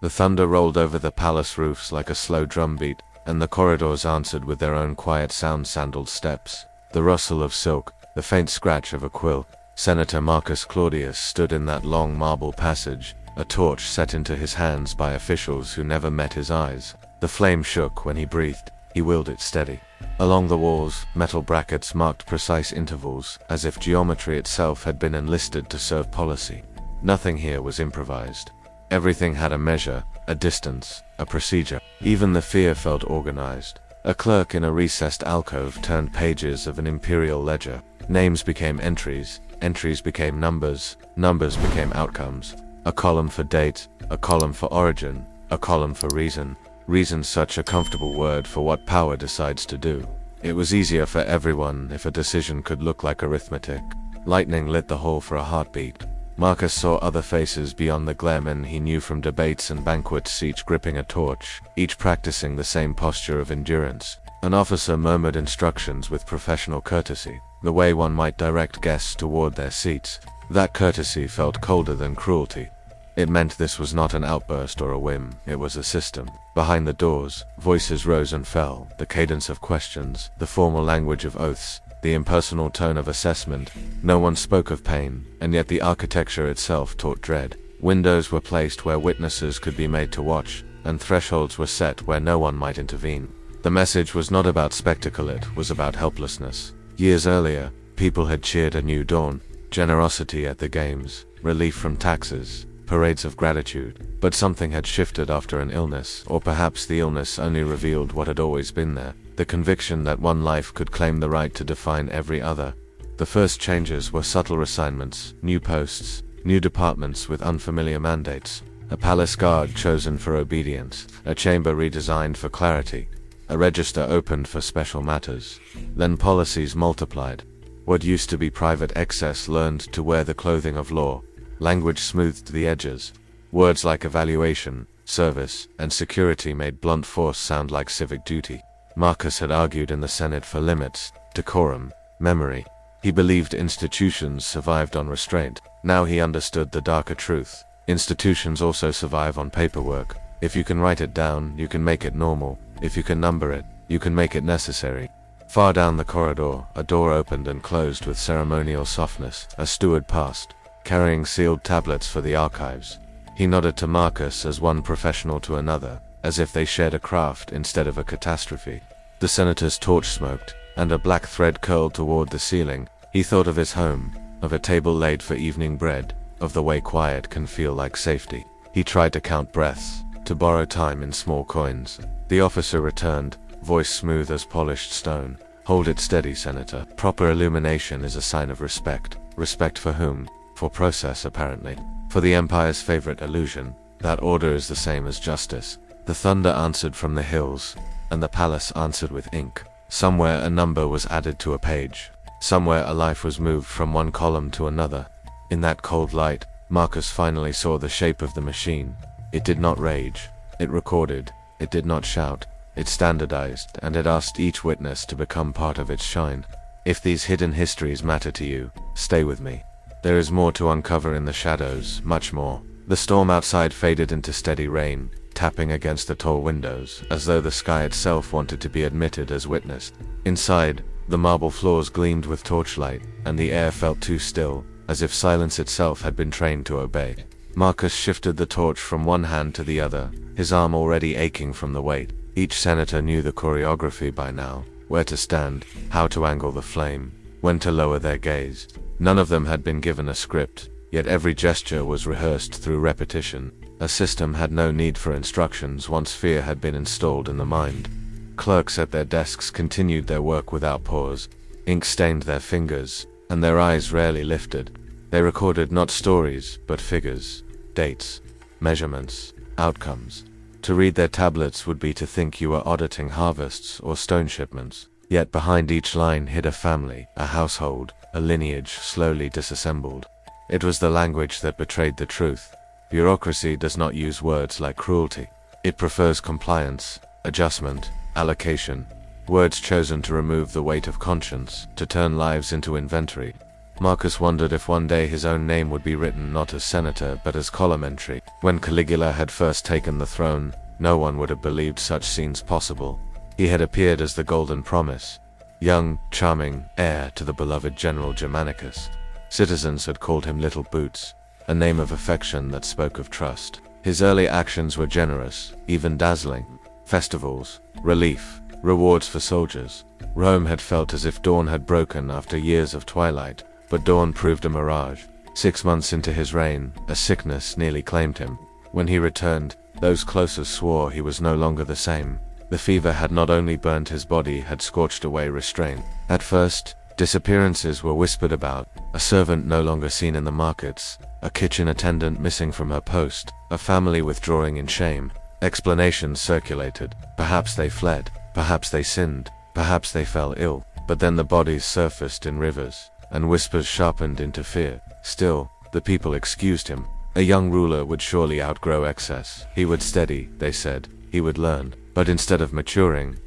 The thunder rolled over the palace roofs like a slow drumbeat, and the corridors answered with their own quiet sound-sandaled steps. The rustle of silk, the faint scratch of a quill. Senator Marcus Claudius stood in that long marble passage, a torch set into his hands by officials who never met his eyes. The flame shook when he breathed. He willed it steady. Along the walls, metal brackets marked precise intervals, as if geometry itself had been enlisted to serve policy. Nothing here was improvised. Everything had a measure, a distance, a procedure. Even the fear felt organized. A clerk in a recessed alcove turned pages of an imperial ledger. Names became entries, entries became numbers, numbers became outcomes. A column for date, a column for origin, a column for reason. Reason's such a comfortable word for what power decides to do. It was easier for everyone if a decision could look like arithmetic. Lightning lit the hall for a heartbeat. Marcus saw other faces beyond the gleemen he knew from debates and banquets, each gripping a torch, each practicing the same posture of endurance. An officer murmured instructions with professional courtesy, the way one might direct guests toward their seats. That courtesy felt colder than cruelty. It meant this was not an outburst or a whim, it was a system. Behind the doors, voices rose and fell, the cadence of questions, the formal language of oaths, the impersonal tone of assessment. No one spoke of pain, and yet the architecture itself taught dread. Windows were placed where witnesses could be made to watch, and thresholds were set where no one might intervene. The message was not about spectacle, it was about helplessness. Years earlier, people had cheered a new dawn, generosity at the games, relief from taxes, parades of gratitude. But something had shifted after an illness, or perhaps the illness only revealed what had always been there, the conviction that one life could claim the right to define every other. The first changes were subtle reassignments, new posts, new departments with unfamiliar mandates, a palace guard chosen for obedience, a chamber redesigned for clarity, a register opened for special matters. Then policies multiplied. What used to be private excess learned to wear the clothing of law. Language smoothed the edges. Words like evaluation, service, and security made blunt force sound like civic duty. Marcus had argued in the Senate for limits, decorum, memory. He believed institutions survived on restraint. Now he understood the darker truth. Institutions also survive on paperwork. If you can write it down, you can make it normal. If you can number it, you can make it necessary. Far down the corridor, a door opened and closed with ceremonial softness. A steward passed, carrying sealed tablets for the archives. He nodded to Marcus as one professional to another, as if they shared a craft instead of a catastrophe. The senator's torch smoked, and a black thread curled toward the ceiling. He thought of his home, of a table laid for evening bread, of the way quiet can feel like safety. He tried to count breaths, to borrow time in small coins. The officer returned, voice smooth as polished stone. "Hold it steady, Senator. Proper illumination is a sign of respect." Respect for whom? For process, apparently. For the Empire's favorite illusion, that order is the same as justice. The thunder answered from the hills, and the palace answered with ink. Somewhere a number was added to a page. Somewhere a life was moved from one column to another. In that cold light, Marcus finally saw the shape of the machine. It did not rage. It recorded. It did not shout. It standardized, and it asked each witness to become part of its shine. If these hidden histories matter to you, stay with me. There is more to uncover in the shadows, much more. The storm outside faded into steady rain, tapping against the tall windows, as though the sky itself wanted to be admitted as witness. Inside, the marble floors gleamed with torchlight, and the air felt too still, as if silence itself had been trained to obey. Marcus shifted the torch from one hand to the other, his arm already aching from the weight. Each senator knew the choreography by now, where to stand, how to angle the flame, when to lower their gaze. None of them had been given a script, yet every gesture was rehearsed through repetition. A system had no need for instructions once fear had been installed in the mind. Clerks at their desks continued their work without pause. Ink stained their fingers, and their eyes rarely lifted. They recorded not stories, but figures, dates, measurements, outcomes. To read their tablets would be to think you were auditing harvests or stone shipments. Yet behind each line hid a family, a household, a lineage slowly disassembled. It was the language that betrayed the truth. Bureaucracy does not use words like cruelty. It prefers compliance, adjustment, allocation. Words chosen to remove the weight of conscience, to turn lives into inventory. Marcus wondered if one day his own name would be written not as senator but as column entry. When Caligula had first taken the throne, no one would have believed such scenes possible. He had appeared as the Golden Promise, young, charming, heir to the beloved General Germanicus. Citizens had called him Little Boots, a name of affection that spoke of trust. His early actions were generous, even dazzling. Festivals, relief, rewards for soldiers. Rome had felt as if dawn had broken after years of twilight, but dawn proved a mirage. 6 months into his reign, a sickness nearly claimed him. When he returned, those closest swore he was no longer the same. The fever had not only burned his body, had scorched away restraint. At first, disappearances were whispered about, a servant no longer seen in the markets, a kitchen attendant missing from her post, a family withdrawing in shame. Explanations circulated. Perhaps they fled, perhaps they sinned, perhaps they fell ill. But then the bodies surfaced in rivers, and whispers sharpened into fear. Still, the people excused him. A young ruler would surely outgrow excess. He would steady, they said. He would learn. But instead of maturing,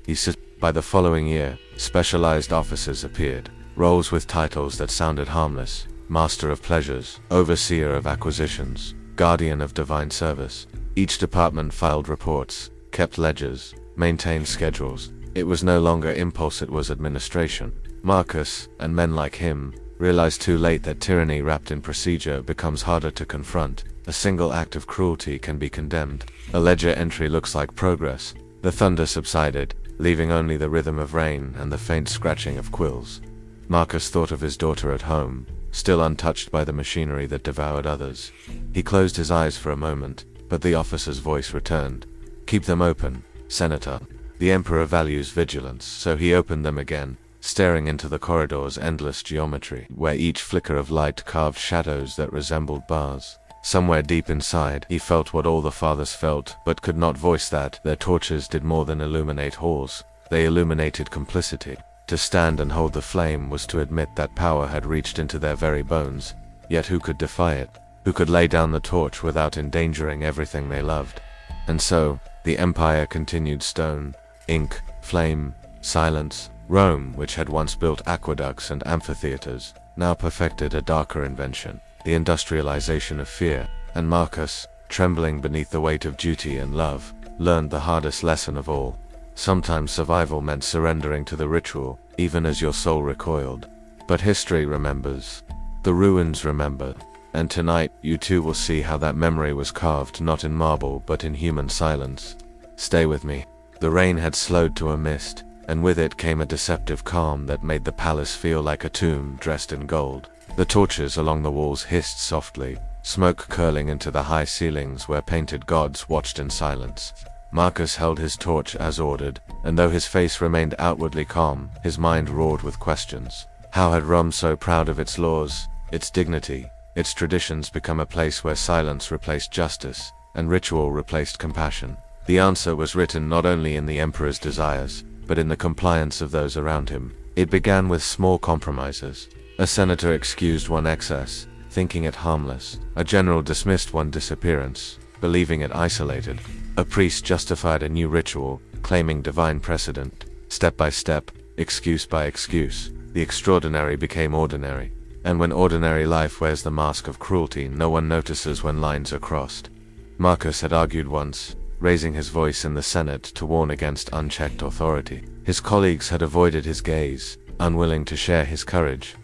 by the following year, specialized offices appeared. Roles with titles that sounded harmless. Master of pleasures, overseer of acquisitions, guardian of divine service. Each department filed reports, kept ledgers, maintained schedules. It was no longer impulse, it was administration. Marcus, and men like him, realized too late that tyranny wrapped in procedure becomes harder to confront. A single act of cruelty can be condemned. A ledger entry looks like progress. The thunder subsided, leaving only the rhythm of rain and the faint scratching of quills. Marcus thought of his daughter at home, still untouched by the machinery that devoured others. He closed his eyes for a moment, but the officer's voice returned. "Keep them open, Senator. The Emperor values vigilance," so he opened them again, staring into the corridor's endless geometry, where each flicker of light carved shadows that resembled bars. Somewhere deep inside, he felt what all the fathers felt, but could not voice that. Their torches did more than illuminate halls. They illuminated complicity. To stand and hold the flame was to admit that power had reached into their very bones. Yet who could defy it? Who could lay down the torch without endangering everything they loved? And so, the empire continued. Stone, ink, flame, silence. Rome, which had once built aqueducts and amphitheaters, now perfected a darker invention, the industrialization of fear. And Marcus, trembling beneath the weight of duty and love, learned the hardest lesson of all. Sometimes survival meant surrendering to the ritual, even as your soul recoiled. But history remembers. The ruins remember. And tonight, you too will see how that memory was carved not in marble but in human silence. Stay with me. The rain had slowed to a mist, and with it came a deceptive calm that made the palace feel like a tomb dressed in gold. The torches along the walls hissed softly, smoke curling into the high ceilings where painted gods watched in silence. Marcus held his torch as ordered, and though his face remained outwardly calm, his mind roared with questions. How had Rome, so proud of its laws, its dignity, its traditions, become a place where silence replaced justice, and ritual replaced compassion? The answer was written not only in the emperor's desires, but in the compliance of those around him. It began with small compromises. A senator excused one excess, thinking it harmless. A general dismissed one disappearance, believing it isolated. A priest justified a new ritual, claiming divine precedent. Step by step, excuse by excuse, the extraordinary became ordinary. And when ordinary life wears the mask of cruelty, no one notices when lines are crossed. Marcus had argued once, raising his voice in the Senate to warn against unchecked authority. His colleagues had avoided his gaze, unwilling to share his courage.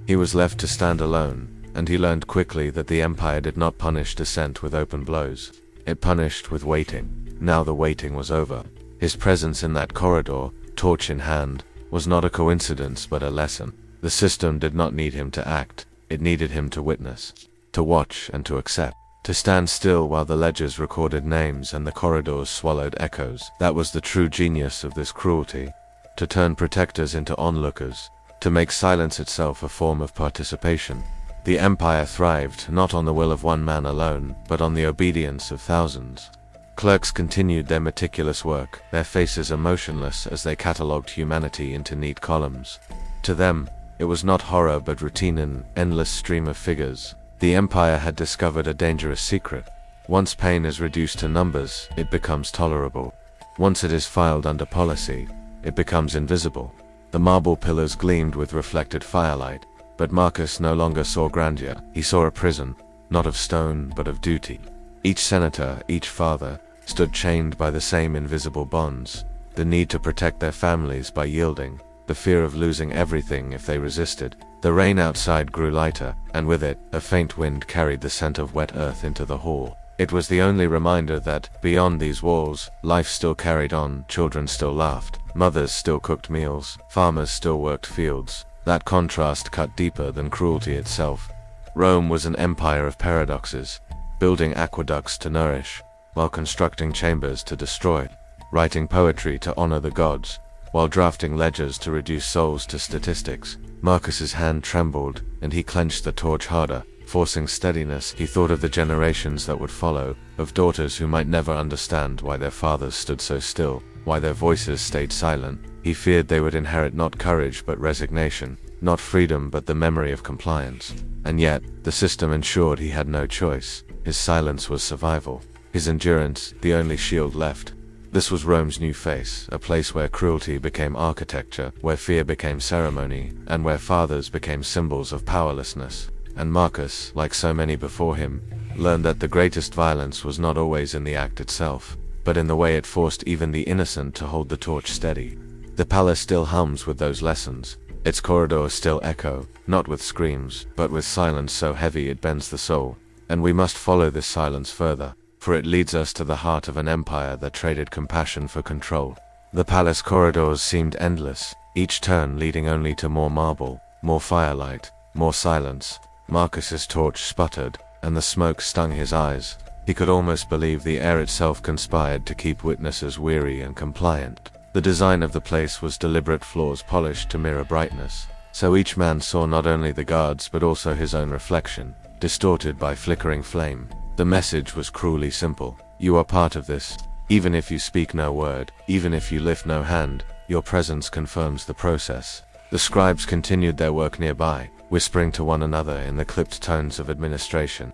He was left to stand alone, and he learned quickly that the empire did not punish dissent with open blows. It punished with waiting. Now the waiting was over. His presence in that corridor, torch in hand, was not a coincidence but a lesson. The system did not need him to act, it needed him to witness, to watch and to accept. To stand still while the ledgers recorded names and the corridors swallowed echoes. That was the true genius of this cruelty. To turn protectors into onlookers, to make silence itself a form of participation. The empire thrived not on the will of one man alone, but on the obedience of thousands. Clerks continued their meticulous work, their faces emotionless as they catalogued humanity into neat columns. To them, it was not horror but routine, an endless stream of figures. The empire had discovered a dangerous secret. Once pain is reduced to numbers, it becomes tolerable. Once it is filed under policy, it becomes invisible. The marble pillars gleamed with reflected firelight. But Marcus no longer saw grandeur. He saw a prison, not of stone, but of duty. Each senator, each father, stood chained by the same invisible bonds: the need to protect their families by yielding, the fear of losing everything if they resisted. The rain outside grew lighter, and with it, a faint wind carried the scent of wet earth into the hall. It was the only reminder that, beyond these walls, life still carried on, children still laughed, mothers still cooked meals, farmers still worked fields. That contrast cut deeper than cruelty itself. Rome was an empire of paradoxes, building aqueducts to nourish, while constructing chambers to destroy, writing poetry to honor the gods, while drafting ledgers to reduce souls to statistics. Marcus's hand trembled, and he clenched the torch harder, forcing steadiness. He thought of the generations that would follow, of daughters who might never understand why their fathers stood so still, why their voices stayed silent. He feared they would inherit not courage but resignation, not freedom but the memory of compliance. And yet, the system ensured he had no choice. His silence was survival, his endurance the only shield left. This was Rome's new face, a place where cruelty became architecture, where fear became ceremony, and where fathers became symbols of powerlessness. And Marcus, like so many before him, learned that the greatest violence was not always in the act itself, but in the way it forced even the innocent to hold the torch steady. The palace still hums with those lessons. Its corridors still echo, not with screams, but with silence so heavy it bends the soul. And we must follow this silence further, for it leads us to the heart of an empire that traded compassion for control. The palace corridors seemed endless, each turn leading only to more marble, more firelight, more silence. Marcus's torch sputtered, and the smoke stung his eyes. He could almost believe the air itself conspired to keep witnesses weary and compliant. The design of the place was deliberate flaws polished to mirror brightness, so each man saw not only the guards but also his own reflection, distorted by flickering flame. The message was cruelly simple: you are part of this. Even if you speak no word, even if you lift no hand, your presence confirms the process. The scribes continued their work nearby, whispering to one another in the clipped tones of administration.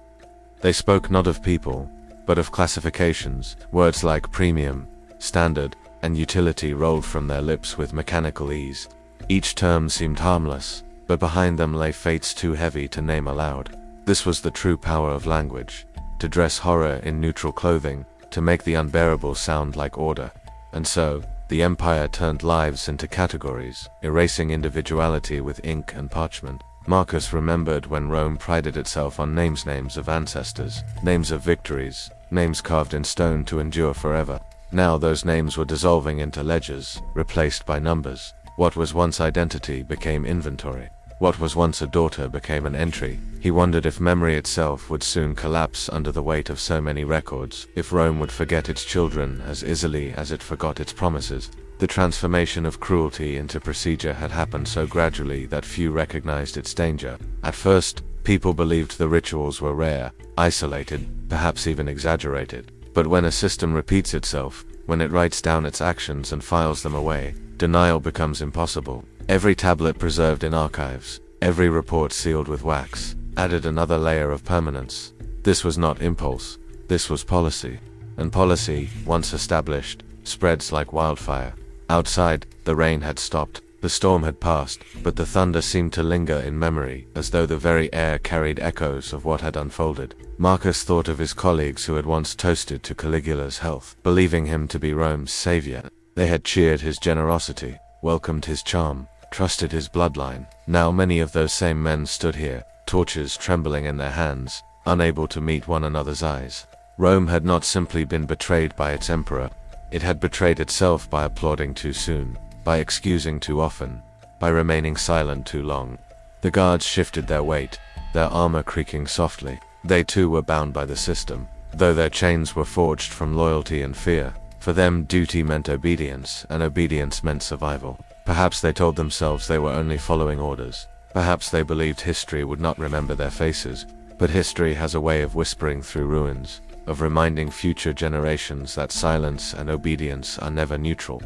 They spoke not of people, but of classifications. Words like premium, standard, and utility rolled from their lips with mechanical ease. Each term seemed harmless, but behind them lay fates too heavy to name aloud. This was the true power of language: to dress horror in neutral clothing, to make the unbearable sound like order. And so, the empire turned lives into categories, erasing individuality with ink and parchment. Marcus remembered when Rome prided itself on names of ancestors, names of victories, names carved in stone to endure forever. Now those names were dissolving into ledgers, replaced by numbers. What was once identity became inventory. What was once a daughter became an entry. He wondered if memory itself would soon collapse under the weight of so many records, if Rome would forget its children as easily as it forgot its promises. The transformation of cruelty into procedure had happened so gradually that few recognized its danger. At first, people believed the rituals were rare, isolated, perhaps even exaggerated. But when a system repeats itself, when it writes down its actions and files them away, denial becomes impossible. Every tablet preserved in archives, every report sealed with wax, added another layer of permanence. This was not impulse, this was policy. And policy, once established, spreads like wildfire. Outside, the rain had stopped, the storm had passed, but the thunder seemed to linger in memory, as though the very air carried echoes of what had unfolded. Marcus thought of his colleagues who had once toasted to Caligula's health, believing him to be Rome's savior. They had cheered his generosity, welcomed his charm, trusted his bloodline. Now many of those same men stood here, torches trembling in their hands, unable to meet one another's eyes. Rome had not simply been betrayed by its emperor, it had betrayed itself by applauding too soon, by excusing too often, by remaining silent too long. The guards shifted their weight, their armor creaking softly. They too were bound by the system, though their chains were forged from loyalty and fear. For them, duty meant obedience, and obedience meant survival. Perhaps they told themselves they were only following orders. Perhaps they believed history would not remember their faces. But history has a way of whispering through ruins, of reminding future generations that silence and obedience are never neutral.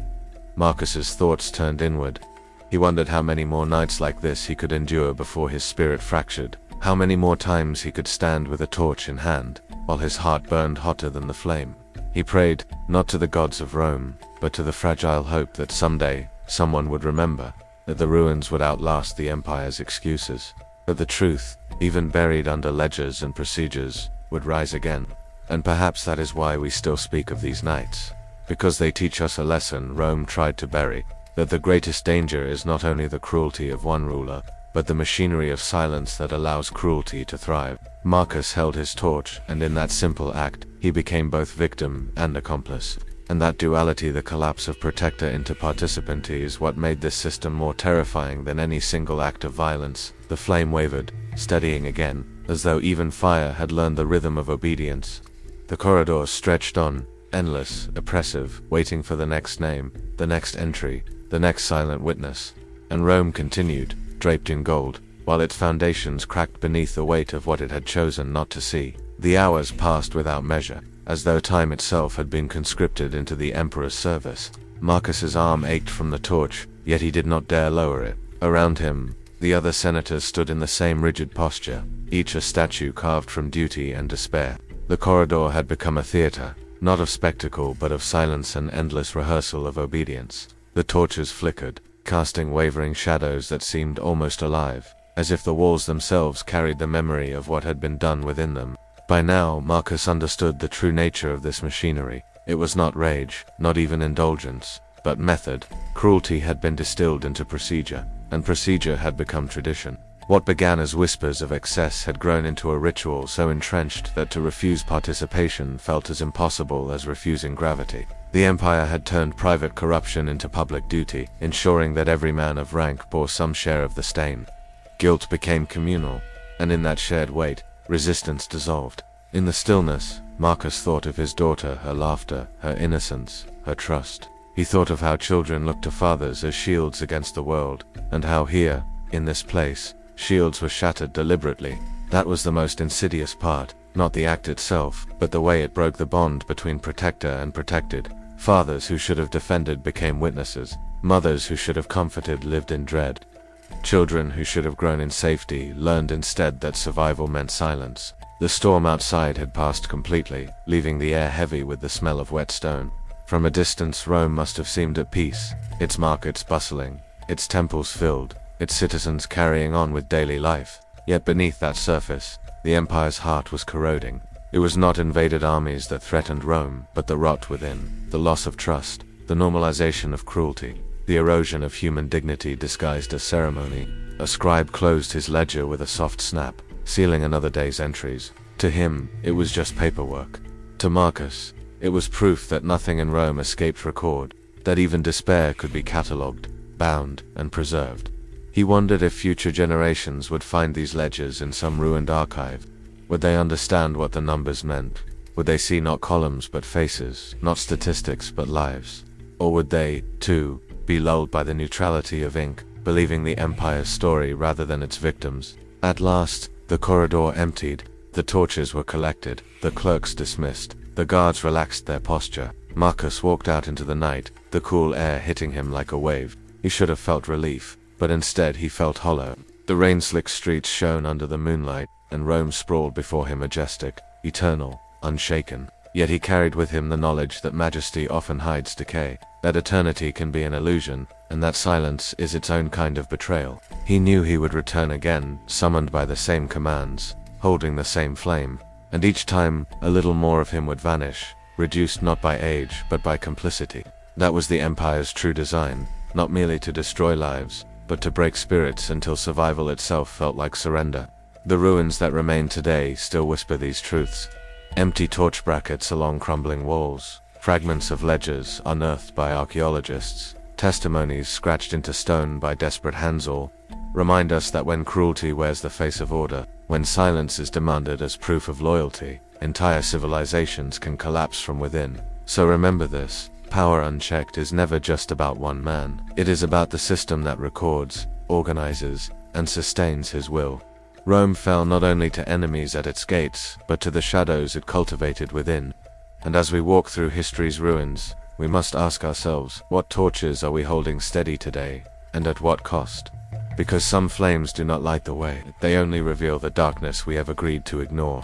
Marcus's thoughts turned inward. He wondered how many more nights like this he could endure before his spirit fractured, how many more times he could stand with a torch in hand, while his heart burned hotter than the flame. He prayed, not to the gods of Rome, but to the fragile hope that someday, someone would remember, that the ruins would outlast the empire's excuses. But the truth, even buried under ledgers and procedures, would rise again. And perhaps that is why we still speak of these nights. Because they teach us a lesson Rome tried to bury, that the greatest danger is not only the cruelty of one ruler, but the machinery of silence that allows cruelty to thrive. Marcus held his torch, and in that simple act, he became both victim and accomplice. And that duality, the collapse of protector into participant, is what made this system more terrifying than any single act of violence. The flame wavered, steadying again, as though even fire had learned the rhythm of obedience. The corridor stretched on, endless, oppressive, waiting for the next name, the next entry, the next silent witness. And Rome continued, draped in gold, while its foundations cracked beneath the weight of what it had chosen not to see. The hours passed without measure, as though time itself had been conscripted into the emperor's service. Marcus's arm ached from the torch, yet he did not dare lower it. Around him, the other senators stood in the same rigid posture, each a statue carved from duty and despair. The corridor had become a theater, not of spectacle but of silence and endless rehearsal of obedience. The torches flickered, casting wavering shadows that seemed almost alive, as if the walls themselves carried the memory of what had been done within them. By now, Marcus understood the true nature of this machinery. It was not rage, not even indulgence, but method. Cruelty had been distilled into procedure, and procedure had become tradition. What began as whispers of excess had grown into a ritual so entrenched that to refuse participation felt as impossible as refusing gravity. The empire had turned private corruption into public duty, ensuring that every man of rank bore some share of the stain. Guilt became communal, and in that shared weight, resistance dissolved. In the stillness, Marcus thought of his daughter, her laughter, her innocence, her trust. He thought of how children looked to fathers as shields against the world, and how here, in this place, shields were shattered deliberately. That was the most insidious part, not the act itself, but the way it broke the bond between protector and protected. Fathers who should have defended became witnesses. Mothers who should have comforted lived in dread. Children who should have grown in safety learned instead that survival meant silence. The storm outside had passed completely, leaving the air heavy with the smell of wet stone. From a distance, Rome must have seemed at peace, its markets bustling, its temples filled, its citizens carrying on with daily life. Yet beneath that surface, the empire's heart was corroding. It was not invaded armies that threatened Rome, but the rot within, the loss of trust, the normalization of cruelty, the erosion of human dignity disguised as ceremony. A scribe closed his ledger with a soft snap, sealing another day's entries. To him, it was just paperwork. To Marcus, it was proof that nothing in Rome escaped record, that even despair could be catalogued, bound, and preserved. He wondered if future generations would find these ledgers in some ruined archive. Would they understand what the numbers meant? Would they see not columns but faces, not statistics but lives? Or would they, too, be lulled by the neutrality of ink, believing the empire's story rather than its victims? At last, the corridor emptied, the torches were collected, the clerks dismissed, the guards relaxed their posture. Marcus walked out into the night, the cool air hitting him like a wave. He should have felt relief, but instead he felt hollow. The rain-slicked streets shone under the moonlight, and Rome sprawled before him majestic, eternal, unshaken. Yet he carried with him the knowledge that majesty often hides decay, that eternity can be an illusion, and that silence is its own kind of betrayal. He knew he would return again, summoned by the same commands, holding the same flame, and each time a little more of him would vanish, reduced not by age but by complicity. That was the empire's true design, not merely to destroy lives, but to break spirits until survival itself felt like surrender. The ruins that remain today still whisper these truths. Empty torch brackets along crumbling walls, fragments of ledgers unearthed by archaeologists, testimonies scratched into stone by desperate hands all, remind us that when cruelty wears the face of order, when silence is demanded as proof of loyalty, entire civilizations can collapse from within. So remember this. Power unchecked is never just about one man. It is about the system that records, organizes, and sustains his will. Rome fell not only to enemies at its gates, but to the shadows it cultivated within. And as we walk through history's ruins, we must ask ourselves, what torches are we holding steady today, and at what cost? Because some flames do not light the way, they only reveal the darkness we have agreed to ignore.